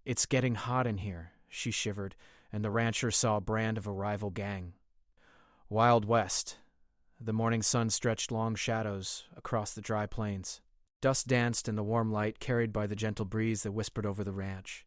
It's getting hot in here, she shivered, and the rancher saw a brand of a rival gang. Wild West. The morning sun stretched long shadows across the dry plains. Dust danced in the warm light carried by the gentle breeze that whispered over the ranch.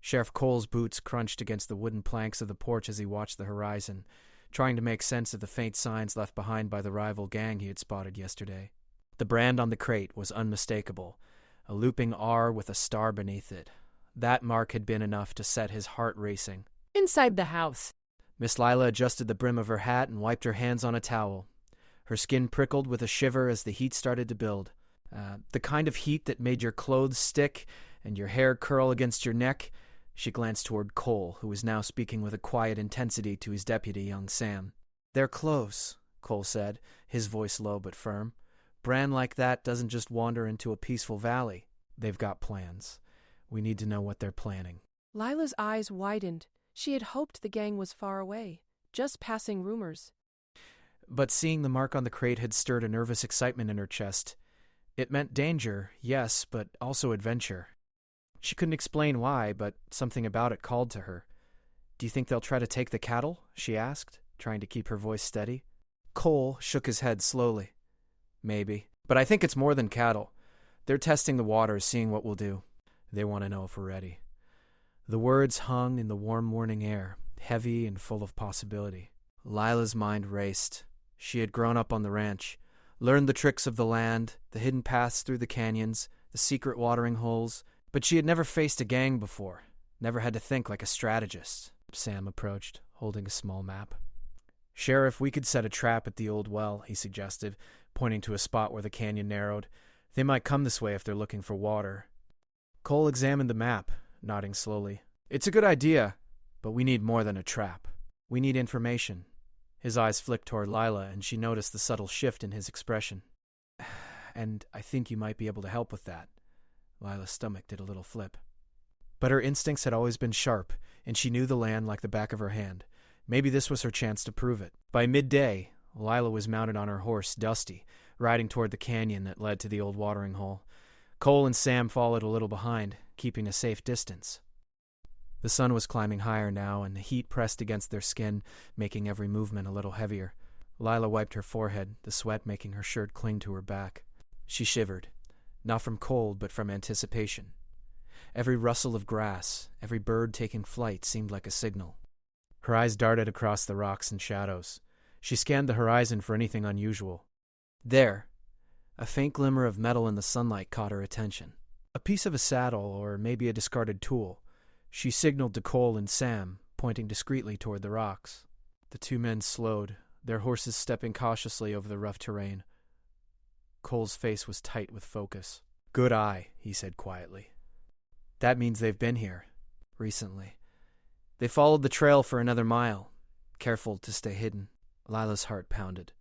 Sheriff Cole's boots crunched against the wooden planks of the porch as he watched the horizon, trying to make sense of the faint signs left behind by the rival gang he had spotted yesterday. The brand on the crate was unmistakable, a looping R with a star beneath it. That mark had been enough to set his heart racing. Inside the house. Miss Lila adjusted the brim of her hat and wiped her hands on a towel. Her skin prickled with a shiver as the heat started to build. The kind of heat that made your clothes stick and your hair curl against your neck. She glanced toward Cole, who was now speaking with a quiet intensity to his deputy, young Sam. "They're close," Cole said, his voice low but firm. "Brand like that doesn't just wander into a peaceful valley. They've got plans. We need to know what they're planning." Lila's eyes widened. She had hoped the gang was far away, just passing rumors. But seeing the mark on the crate had stirred a nervous excitement in her chest. It meant danger, yes, but also adventure. She couldn't explain why, but something about it called to her. "Do you think they'll try to take the cattle?" she asked, trying to keep her voice steady. Cole shook his head slowly. "Maybe. But I think it's more than cattle. They're testing the waters, seeing what we'll do. They want to know if we're ready." The words hung in the warm morning air, heavy and full of possibility. Lila's mind raced. She had grown up on the ranch, learned the tricks of the land, the hidden paths through the canyons, the secret watering holes, but she had never faced a gang before, never had to think like a strategist. Sam approached, holding a small map. "Sheriff, we could set a trap at the old well," he suggested, pointing to a spot where the canyon narrowed. "They might come this way if they're looking for water." Cole examined the map, nodding slowly. "It's a good idea, but we need more than a trap. We need information." His eyes flicked toward Lila, and she noticed the subtle shift in his expression. "And I think you might be able to help with that." Lila's stomach did a little flip. But her instincts had always been sharp, and she knew the land like the back of her hand. Maybe this was her chance to prove it. By midday, Lila was mounted on her horse, Dusty, riding toward the canyon that led to the old watering hole. Cole and Sam followed a little behind, keeping a safe distance. The sun was climbing higher now, and the heat pressed against their skin, making every movement a little heavier. Lila wiped her forehead, the sweat making her shirt cling to her back. She shivered, not from cold, but from anticipation. Every rustle of grass, every bird taking flight seemed like a signal. Her eyes darted across the rocks and shadows. She scanned the horizon for anything unusual. There, a faint glimmer of metal in the sunlight caught her attention. A piece of a saddle, or maybe a discarded tool. She signaled to Cole and Sam, pointing discreetly toward the rocks. The two men slowed, their horses stepping cautiously over the rough terrain. Cole's face was tight with focus. "Good eye," he said quietly. "That means they've been here. Recently. They followed the trail for another mile, careful to stay hidden." Lila's heart pounded.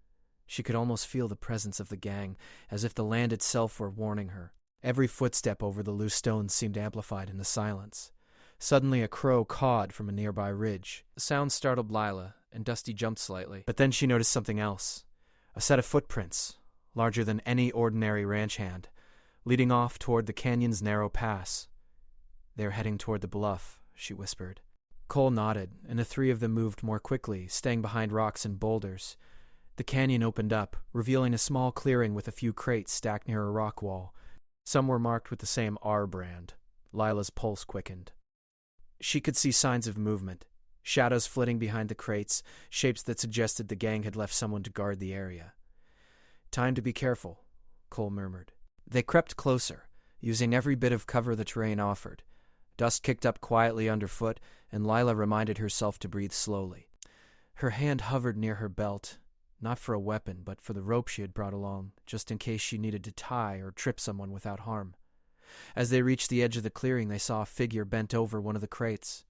She could almost feel the presence of the gang, as if the land itself were warning her. Every footstep over the loose stones seemed amplified in the silence. Suddenly a crow cawed from a nearby ridge. The sound startled Lila, and Dusty jumped slightly. But then she noticed something else. A set of footprints, larger than any ordinary ranch hand, leading off toward the canyon's narrow pass. "They're heading toward the bluff," she whispered. Cole nodded, and the three of them moved more quickly, staying behind rocks and boulders. The canyon opened up, revealing a small clearing with a few crates stacked near a rock wall. Some were marked with the same R brand. Lila's pulse quickened. She could see signs of movement, shadows flitting behind the crates, shapes that suggested the gang had left someone to guard the area. "Time to be careful," Cole murmured. They crept closer, using every bit of cover the terrain offered. Dust kicked up quietly underfoot, and Lila reminded herself to breathe slowly. Her hand hovered near her belt, not for a weapon, but for the rope she had brought along, just in case she needed to tie or trip someone without harm. As they reached the edge of the clearing, they saw a figure bent over one of the crates.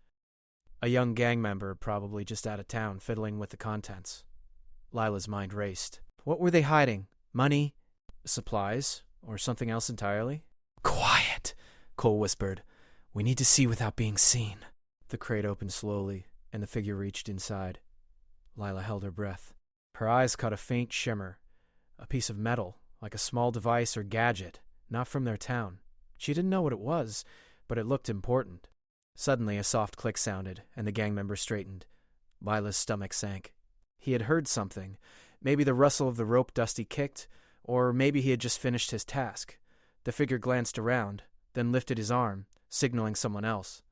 A young gang member, probably just out of town, fiddling with the contents. Lila's mind raced. What were they hiding? Money? Supplies? Or something else entirely? "Quiet," Cole whispered. "We need to see without being seen." The crate opened slowly, and the figure reached inside. Lila held her breath. Her eyes caught a faint shimmer. A piece of metal, like a small device or gadget, not from their town. She didn't know what it was, but it looked important. Suddenly, a soft click sounded, and the gang member straightened. Lila's stomach sank. He had heard something. Maybe the rustle of the rope Dusty kicked, or maybe he had just finished his task. The figure glanced around, then lifted his arm, signaling someone else.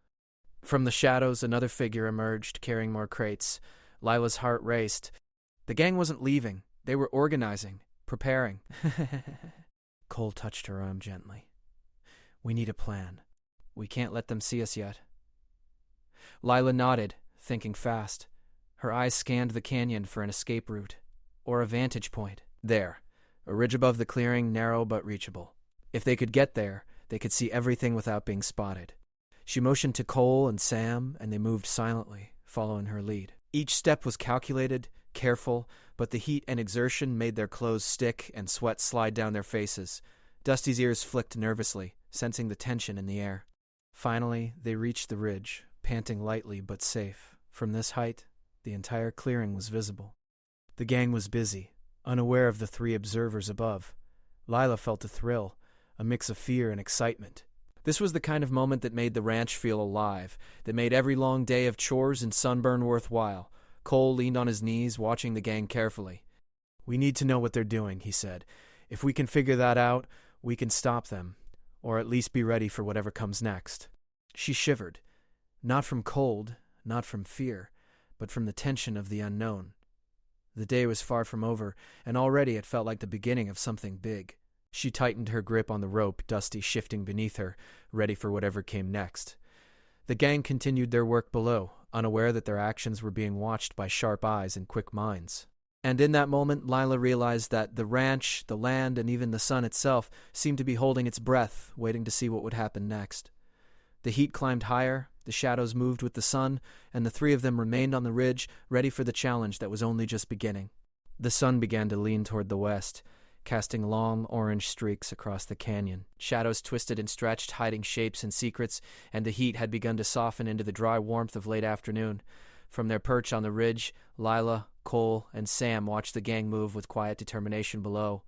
From the shadows, another figure emerged, carrying more crates. Lila's heart raced. The gang wasn't leaving. They were organizing, preparing. Cole touched her arm gently. We need a plan. We can't let them see us yet. Lila nodded, thinking fast. Her eyes scanned the canyon for an escape route, or a vantage point. There, a ridge above the clearing, narrow but reachable. If they could get there, they could see everything without being spotted. She motioned to Cole and Sam, and they moved silently, following her lead. Each step was calculated, careful, but the heat and exertion made their clothes stick and sweat slide down their faces. Dusty's ears flicked nervously, sensing the tension in the air. Finally, they reached the ridge, panting lightly but safe. From this height, the entire clearing was visible. The gang was busy, unaware of the three observers above. Lila felt a thrill, a mix of fear and excitement. This was the kind of moment that made the ranch feel alive, that made every long day of chores and sunburn worthwhile. Cole leaned on his knees, watching the gang carefully. We need to know what they're doing, he said. If we can figure that out, we can stop them, or at least be ready for whatever comes next. She shivered, not from cold, not from fear, but from the tension of the unknown. The day was far from over, and already it felt like the beginning of something big. She tightened her grip on the rope, Dusty shifting beneath her, ready for whatever came next. The gang continued their work below, unaware that their actions were being watched by sharp eyes and quick minds. And in that moment, Lila realized that the ranch, the land, and even the sun itself seemed to be holding its breath, waiting to see what would happen next. The heat climbed higher, the shadows moved with the sun, and the three of them remained on the ridge, ready for the challenge that was only just beginning. The sun began to lean toward the west, casting long orange streaks across the canyon. Shadows twisted and stretched, hiding shapes and secrets, and the heat had begun to soften into the dry warmth of late afternoon. From their perch on the ridge, Lila, Cole, and Sam watched the gang move with quiet determination below.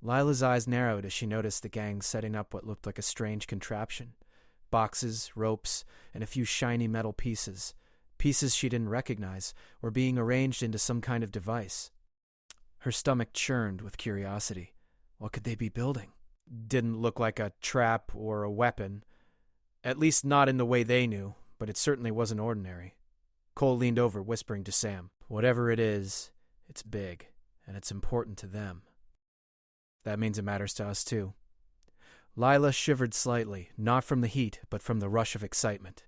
Lila's eyes narrowed as she noticed the gang setting up what looked like a strange contraption. Boxes, ropes, and a few shiny metal pieces. Pieces she didn't recognize were being arranged into some kind of device. Her stomach churned with curiosity. What could they be building? Didn't look like a trap or a weapon. At least not in the way they knew, but it certainly wasn't ordinary. Cole leaned over, whispering to Sam, "Whatever it is, it's big, and it's important to them. That means it matters to us, too." Lila shivered slightly, not from the heat, but from the rush of excitement.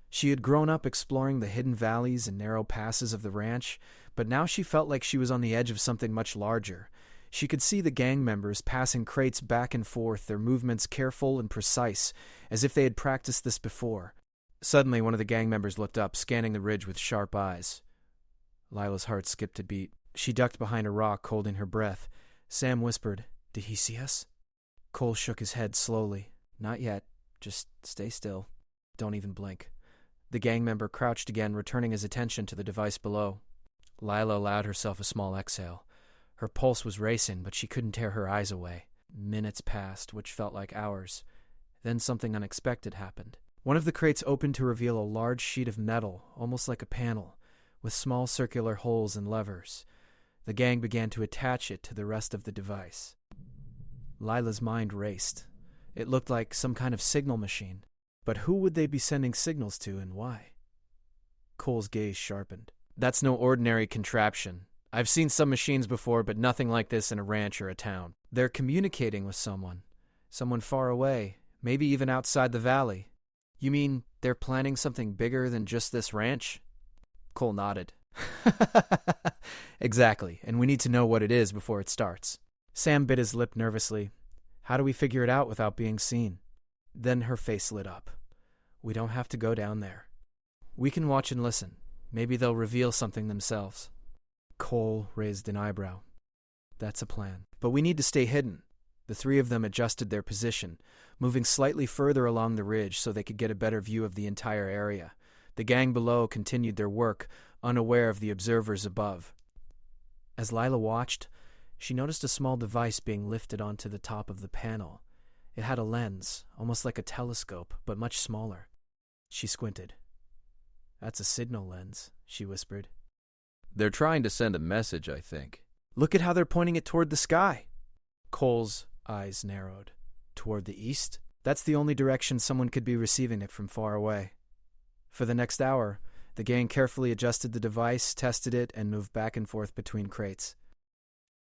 She had grown up exploring the hidden valleys and narrow passes of the ranch, but now she felt like she was on the edge of something much larger. She could see the gang members passing crates back and forth, their movements careful and precise, as if they had practiced this before. Suddenly, one of the gang members looked up, scanning the ridge with sharp eyes. Lila's heart skipped a beat. She ducked behind a rock, holding her breath. Sam whispered, "Did he see us?" Cole shook his head slowly. "Not yet. Just stay still. Don't even blink." The gang member crouched again, returning his attention to the device below. Lila allowed herself a small exhale. Her pulse was racing, but she couldn't tear her eyes away. Minutes passed, which felt like hours. Then something unexpected happened. One of the crates opened to reveal a large sheet of metal, almost like a panel, with small circular holes and levers. The gang began to attach it to the rest of the device. Lila's mind raced. It looked like some kind of signal machine. But who would they be sending signals to, and why? Cole's gaze sharpened. "That's no ordinary contraption. I've seen some machines before, but nothing like this in a ranch or a town. They're communicating with someone far away, maybe even outside the valley." "You mean they're planning something bigger than just this ranch?" Cole nodded. "Exactly, and we need to know what it is before it starts." Sam bit his lip nervously. "How do we figure it out without being seen?" Then her face lit up. "We don't have to go down there. We can watch and listen. Maybe they'll reveal something themselves." Cole raised an eyebrow. "That's a plan. But we need to stay hidden." The three of them adjusted their position, moving slightly further along the ridge so they could get a better view of the entire area. The gang below continued their work, unaware of the observers above. As Lila watched, she noticed a small device being lifted onto the top of the panel. It had a lens, almost like a telescope, but much smaller. She squinted. "That's a signal lens," she whispered. "They're trying to send a message, I think." "Look at how they're pointing it toward the sky." Cole's eyes narrowed. "Toward the east? That's the only direction someone could be receiving it from far away." For the next hour, the gang carefully adjusted the device, tested it, and moved back and forth between crates.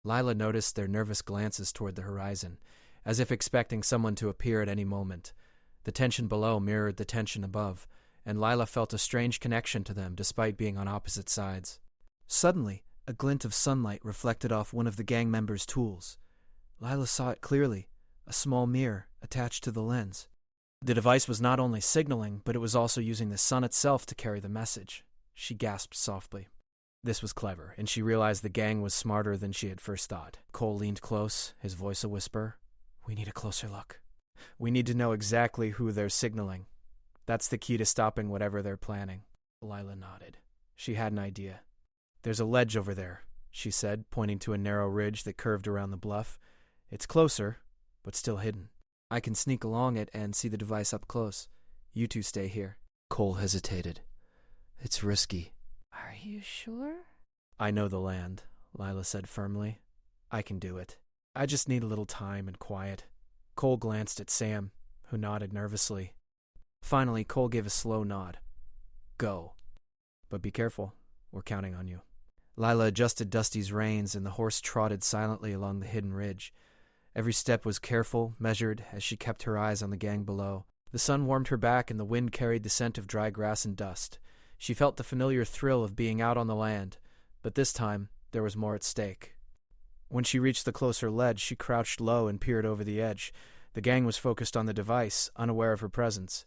Lila noticed their nervous glances toward the horizon, as if expecting someone to appear at any moment. The tension below mirrored the tension above, and Lila felt a strange connection to them despite being on opposite sides. Suddenly, a glint of sunlight reflected off one of the gang members' tools. Lila saw it clearly, a small mirror attached to the lens. The device was not only signaling, but it was also using the sun itself to carry the message. She gasped softly. This was clever, and she realized the gang was smarter than she had first thought. Cole leaned close, his voice a whisper. "We need a closer look. We need to know exactly who they're signaling. That's the key to stopping whatever they're planning." Lila nodded. She had an idea. "There's a ledge over there," she said, pointing to a narrow ridge that curved around the bluff. "It's closer, but still hidden. I can sneak along it and see the device up close. You two stay here." Cole hesitated. "It's risky." Are you sure? "I know the land," Lila said firmly. "I can do it. I just need a little time and quiet." Cole glanced at Sam, who nodded nervously. Finally, Cole gave a slow nod. "Go. But be careful. We're counting on you." Lila adjusted Dusty's reins, and the horse trotted silently along the hidden ridge. Every step was careful, measured, as she kept her eyes on the gang below. The sun warmed her back, and the wind carried the scent of dry grass and dust. She felt the familiar thrill of being out on the land, but this time there was more at stake. When she reached the closer ledge, she crouched low and peered over the edge. The gang was focused on the device, unaware of her presence.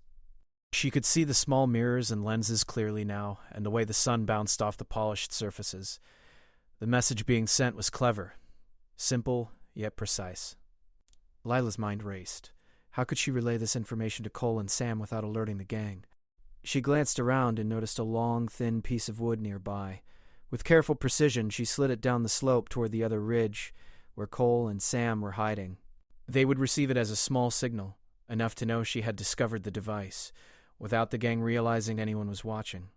She could see the small mirrors and lenses clearly now, and the way the sun bounced off the polished surfaces. The message being sent was clever, simple yet precise. Lila's mind raced. How could she relay this information to Cole and Sam without alerting the gang? She glanced around and noticed a long, thin piece of wood nearby. With careful precision, she slid it down the slope toward the other ridge, where Cole and Sam were hiding. They would receive it as a small signal, enough to know she had discovered the device, without the gang realizing anyone was watching.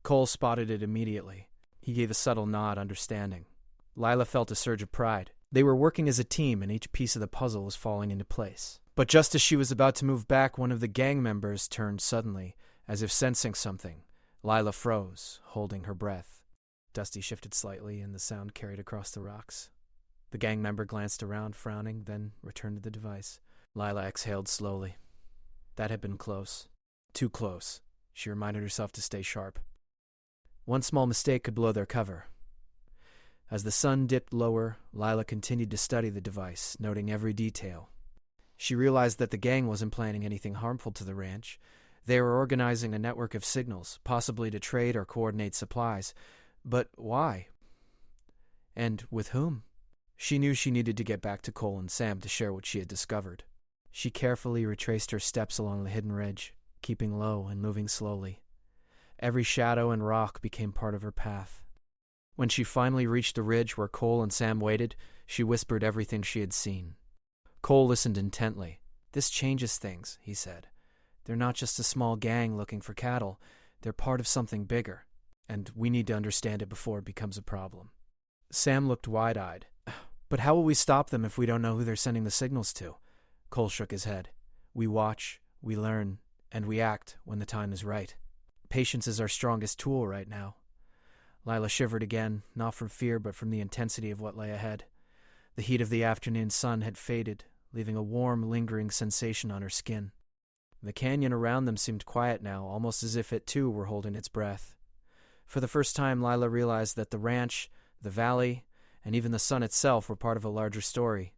Cole spotted it immediately. He gave a subtle nod, understanding. Lila felt a surge of pride. They were working as a team, and each piece of the puzzle was falling into place. But just as she was about to move back, one of the gang members turned suddenly, as if sensing something. Lila froze, holding her breath. Dusty shifted slightly, and the sound carried across the rocks. The gang member glanced around, frowning, then returned to the device. Lila exhaled slowly. That had been close. Too close. She reminded herself to stay sharp. One small mistake could blow their cover. As the sun dipped lower, Lila continued to study the device, noting every detail. She realized that the gang wasn't planning anything harmful to the ranch. They were organizing a network of signals, possibly to trade or coordinate supplies. But why? And with whom? She knew she needed to get back to Cole and Sam to share what she had discovered. She carefully retraced her steps along the hidden ridge, keeping low and moving slowly. Every shadow and rock became part of her path. When she finally reached the ridge where Cole and Sam waited, she whispered everything she had seen. Cole listened intently. "This changes things," he said. "They're not just a small gang looking for cattle. They're part of something bigger, and we need to understand it before it becomes a problem." Sam looked wide-eyed. "But how will we stop them if we don't know who they're sending the signals to?" Cole shook his head. "We watch, we learn, and we act when the time is right. Patience is our strongest tool right now." Lila shivered again, not from fear but from the intensity of what lay ahead. The heat of the afternoon sun had faded, leaving a warm, lingering sensation on her skin. The canyon around them seemed quiet now, almost as if it too were holding its breath. For the first time, Lila realized that the ranch, the valley, and even the sun itself were part of a larger story.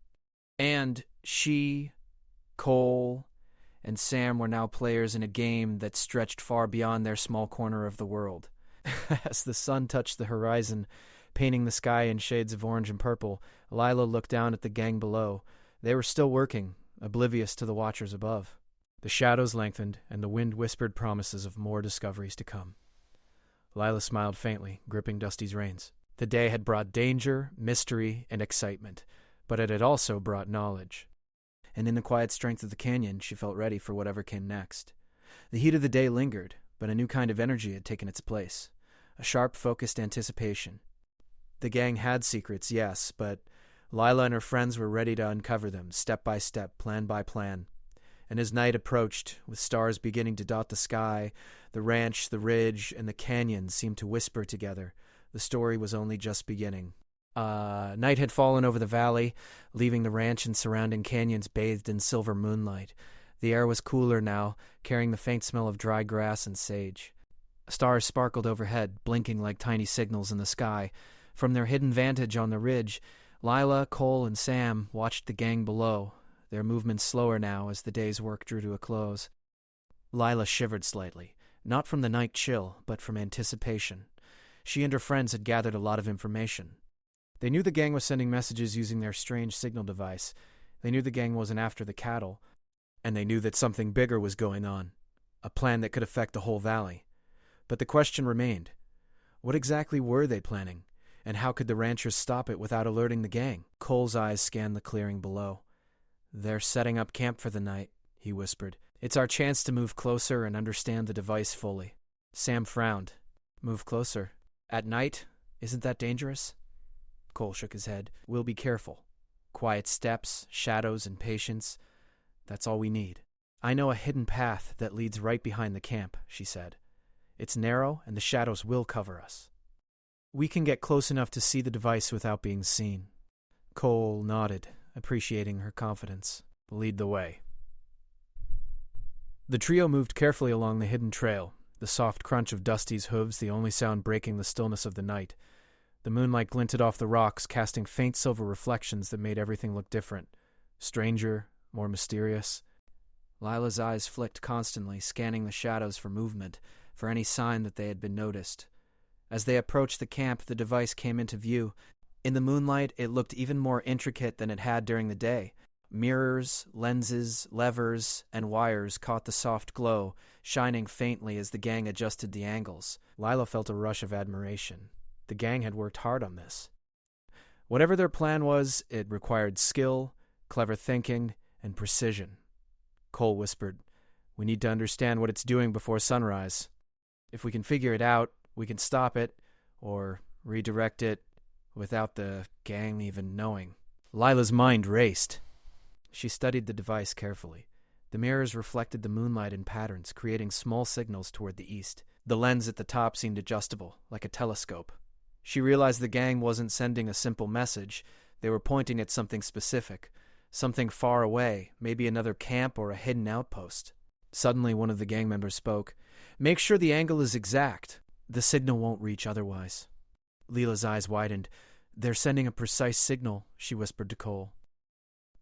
And she, Cole, and Sam were now players in a game that stretched far beyond their small corner of the world. As the sun touched the horizon, painting the sky in shades of orange and purple, Lila looked down at the gang below. They were still working, oblivious to the watchers above. The shadows lengthened, and the wind whispered promises of more discoveries to come. Lila smiled faintly, gripping Dusty's reins. The day had brought danger, mystery, and excitement, but it had also brought knowledge. And in the quiet strength of the canyon, she felt ready for whatever came next. The heat of the day lingered, but a new kind of energy had taken its place. A sharp, focused anticipation. The gang had secrets, yes, but Lila and her friends were ready to uncover them, step by step, plan by plan. And as night approached, with stars beginning to dot the sky, the ranch, the ridge, and the canyon seemed to whisper together. The story was only just beginning. Night had fallen over the valley, leaving the ranch and surrounding canyons bathed in silver moonlight. The air was cooler now, carrying the faint smell of dry grass and sage. Stars sparkled overhead, blinking like tiny signals in the sky. From their hidden vantage on the ridge, Lila, Cole, and Sam watched the gang below, their movements slower now as the day's work drew to a close. Lila shivered slightly, not from the night chill, but from anticipation. She and her friends had gathered a lot of information. They knew the gang was sending messages using their strange signal device. They knew the gang wasn't after the cattle. And they knew that something bigger was going on, a plan that could affect the whole valley. But the question remained. What exactly were they planning? And how could the ranchers stop it without alerting the gang? Cole's eyes scanned the clearing below. "They're setting up camp for the night," he whispered. "It's our chance to move closer and understand the device fully." Sam frowned. "Move closer? At night? Isn't that dangerous?" Cole shook his head. "We'll be careful. Quiet steps, shadows, and patience. That's all we need." "I know a hidden path that leads right behind the camp," she said. "It's narrow, and the shadows will cover us. We can get close enough to see the device without being seen." Cole nodded, appreciating her confidence. "Lead the way." The trio moved carefully along the hidden trail, the soft crunch of Dusty's hooves the only sound breaking the stillness of the night. The moonlight glinted off the rocks, casting faint silver reflections that made everything look different. Stranger, more mysterious. Lila's eyes flicked constantly, scanning the shadows for movement, for any sign that they had been noticed. As they approached the camp, the device came into view. In the moonlight, it looked even more intricate than it had during the day. Mirrors, lenses, levers, and wires caught the soft glow, shining faintly as the gang adjusted the angles. Lila felt a rush of admiration. The gang had worked hard on this. Whatever their plan was, it required skill, clever thinking, and precision. Cole whispered, "We need to understand what it's doing before sunrise. If we can figure it out, we can stop it, or redirect it, without the gang even knowing." Lila's mind raced. She studied the device carefully. The mirrors reflected the moonlight in patterns, creating small signals toward the east. The lens at the top seemed adjustable, like a telescope. She realized the gang wasn't sending a simple message. They were pointing at something specific, something far away, maybe another camp or a hidden outpost. Suddenly, one of the gang members spoke. "Make sure the angle is exact. The signal won't reach otherwise." Lila's eyes widened. "They're sending a precise signal," she whispered to Cole.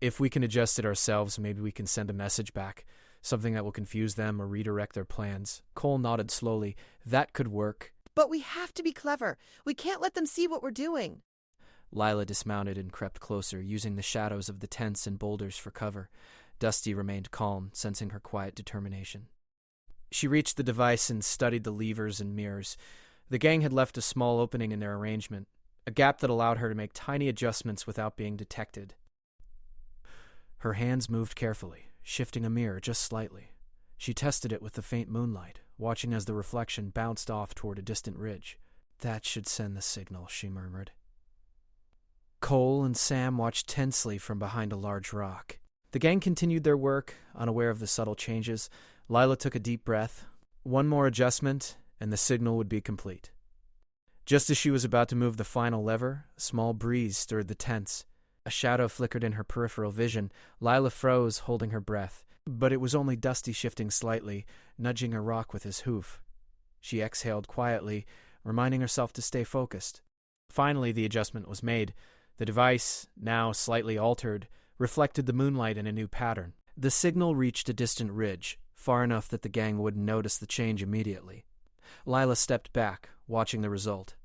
"If we can adjust it ourselves, maybe we can send a message back, something that will confuse them or redirect their plans." Cole nodded slowly. "That could work." "But we have to be clever. We can't let them see what we're doing." Lila dismounted and crept closer, using the shadows of the tents and boulders for cover. Dusty remained calm, sensing her quiet determination. She reached the device and studied the levers and mirrors. The gang had left a small opening in their arrangement, a gap that allowed her to make tiny adjustments without being detected. Her hands moved carefully, shifting a mirror just slightly. She tested it with the faint moonlight, watching as the reflection bounced off toward a distant ridge. "That should send the signal," she murmured. Cole and Sam watched tensely from behind a large rock. The gang continued their work, unaware of the subtle changes. Lila took a deep breath. One more adjustment, and the signal would be complete. Just as she was about to move the final lever, a small breeze stirred the tents. A shadow flickered in her peripheral vision. Lila froze, holding her breath. But it was only Dusty shifting slightly, nudging a rock with his hoof. She exhaled quietly, reminding herself to stay focused. Finally, the adjustment was made. The device, now slightly altered, reflected the moonlight in a new pattern. The signal reached a distant ridge, far enough that the gang wouldn't notice the change immediately. Lila stepped back, watching the result.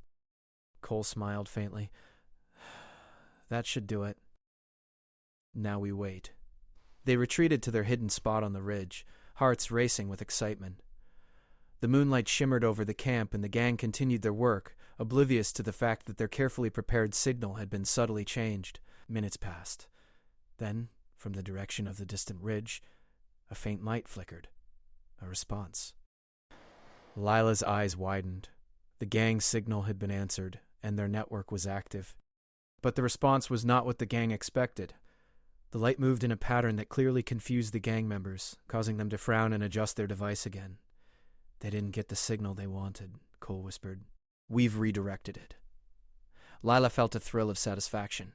Cole smiled faintly. "That should do it. Now we wait." They retreated to their hidden spot on the ridge, hearts racing with excitement. The moonlight shimmered over the camp, and the gang continued their work, oblivious to the fact that their carefully prepared signal had been subtly changed. Minutes passed. Then, from the direction of the distant ridge, a faint light flickered. A response. Lila's eyes widened. The gang signal had been answered, and their network was active. But the response was not what the gang expected. The light moved in a pattern that clearly confused the gang members, causing them to frown and adjust their device again. They didn't get the signal they wanted, Cole whispered. We've redirected it. Lila felt a thrill of satisfaction.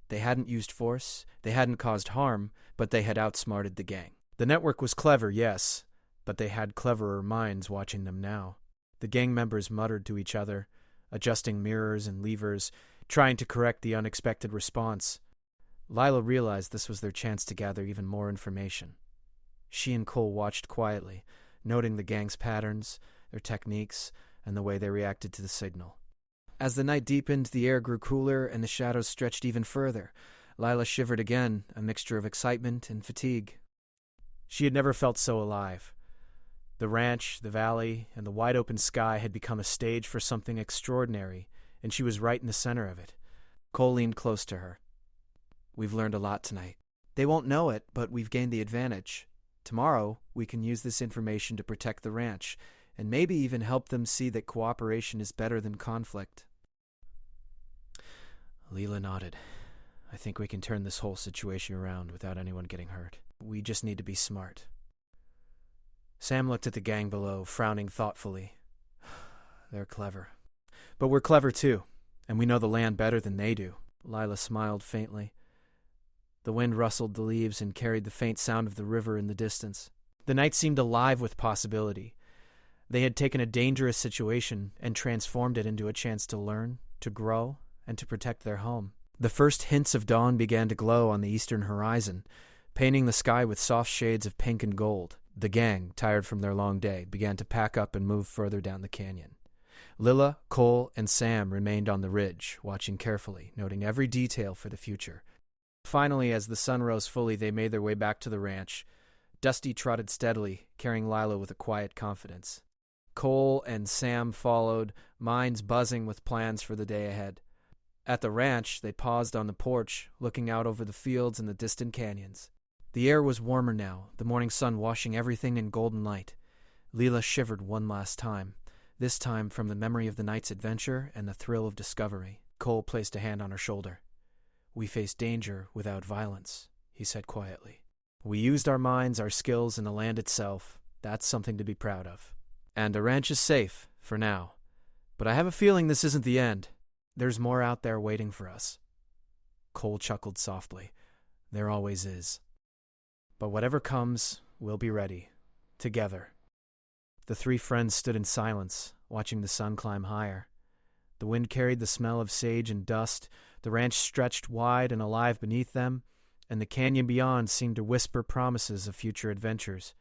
They hadn't used force, they hadn't caused harm, but they had outsmarted the gang. The network was clever, yes, but they had cleverer minds watching them now. The gang members muttered to each other, adjusting mirrors and levers, trying to correct the unexpected response. Lila realized this was their chance to gather even more information. She and Cole watched quietly, noting the gang's patterns, their techniques, and the way they reacted to the signal. As the night deepened, the air grew cooler and the shadows stretched even further. Lila shivered again, a mixture of excitement and fatigue. She had never felt so alive. The ranch, the valley, and the wide-open sky had become a stage for something extraordinary, and she was right in the center of it. Cole leaned close to her. We've learned a lot tonight. They won't know it, but we've gained the advantage. Tomorrow, we can use this information to protect the ranch, and maybe even help them see that cooperation is better than conflict. Leela nodded. I think we can turn this whole situation around without anyone getting hurt. We just need to be smart. Sam looked at the gang below, frowning thoughtfully. They're clever. But we're clever too, and we know the land better than they do. Lila smiled faintly. The wind rustled the leaves and carried the faint sound of the river in the distance. The night seemed alive with possibility. They had taken a dangerous situation and transformed it into a chance to learn, to grow, and to protect their home. The first hints of dawn began to glow on the eastern horizon, painting the sky with soft shades of pink and gold. The gang, tired from their long day, began to pack up and move further down the canyon. Lila, Cole, and Sam remained on the ridge, watching carefully, noting every detail for the future. Finally, as the sun rose fully, they made their way back to the ranch. Dusty trotted steadily, carrying Lila with a quiet confidence. Cole and Sam followed, minds buzzing with plans for the day ahead. At the ranch, they paused on the porch, looking out over the fields and the distant canyons. The air was warmer now, the morning sun washing everything in golden light. Leela shivered one last time, this time from the memory of the night's adventure and the thrill of discovery. Cole placed a hand on her shoulder. We faced danger without violence, he said quietly. We used our minds, our skills, and the land itself. That's something to be proud of. And the ranch is safe, for now. But I have a feeling this isn't the end. There's more out there waiting for us. Cole chuckled softly. There always is. But whatever comes, we'll be ready. Together. The three friends stood in silence, watching the sun climb higher. The wind carried the smell of sage and dust, the ranch stretched wide and alive beneath them, and the canyon beyond seemed to whisper promises of future adventures.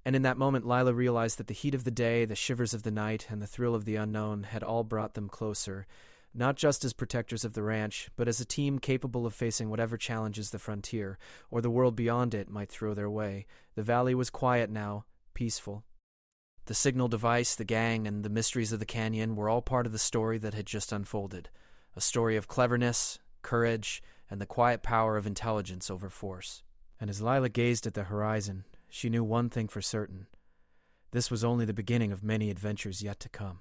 And in that moment, Lila realized that the heat of the day, the shivers of the night, and the thrill of the unknown had all brought them closer, not just as protectors of the ranch, but as a team capable of facing whatever challenges the frontier, or the world beyond it, might throw their way. The valley was quiet now, peaceful. The signal device, the gang, and the mysteries of the canyon were all part of the story that had just unfolded. A story of cleverness, courage, and the quiet power of intelligence over force. And as Lila gazed at the horizon, she knew one thing for certain. This was only the beginning of many adventures yet to come.